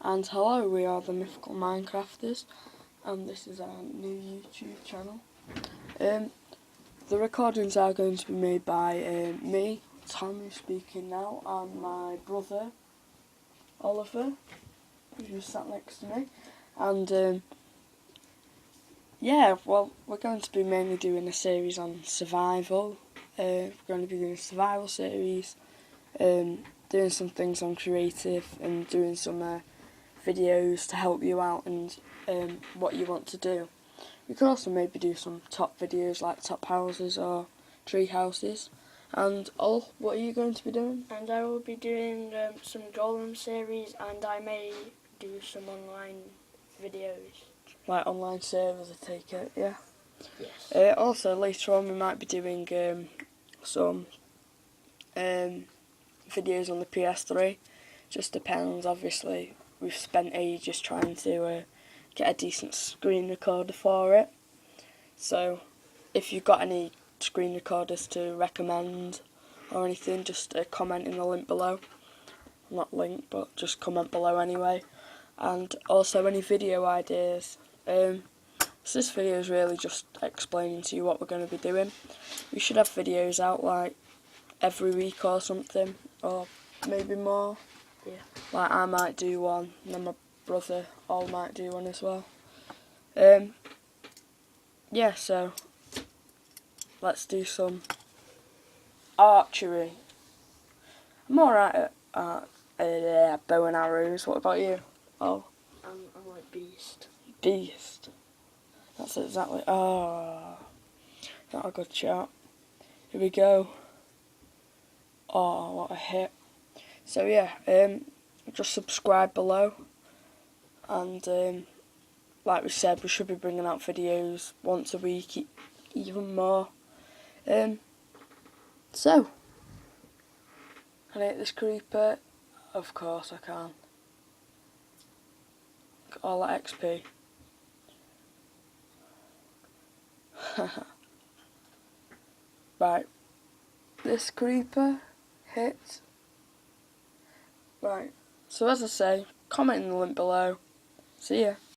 And hello, we are the Mythical Minecrafters, and this is our new YouTube channel. The recordings are going to be made by me, Tom, who's speaking now, and my brother, Oliver, who's sat next to me. And yeah, well, we're going to be mainly doing a series on survival. We're going to be doing a survival series, doing some things on creative, and doing some videos to help you out and what you want to do. We could also maybe do some top videos like top houses or tree houses. And what are you going to be doing? And I will be doing some Golem series, and I may do some online videos. Like online servers, I take it, yeah? Yes. Also, later on we might be doing some videos on the PS3. Just depends, obviously. We've spent ages trying to get a decent screen recorder for it. So, if you've got any screen recorders to recommend or anything, just comment in the link below. Not link, but just comment below anyway. And also any video ideas. So this video is really just explaining to you what we're going to be doing. We should have videos out like every week or something, or maybe more. Yeah. Like I might do one, and then my brother all might do one as well. Yeah, so let's do some archery. I'm alright at bow and arrows. What about you? Oh, I'm like Beast. Beast. That's exactly. Oh, not a good shot. Here we go. Oh, what a hit. So yeah, just subscribe below, and like we said, we should be bringing out videos once a week, even more. So, can I hit this creeper? Of course I can. Got all that XP. Right, this creeper hit. Right, so as I say, comment in the link below. See ya.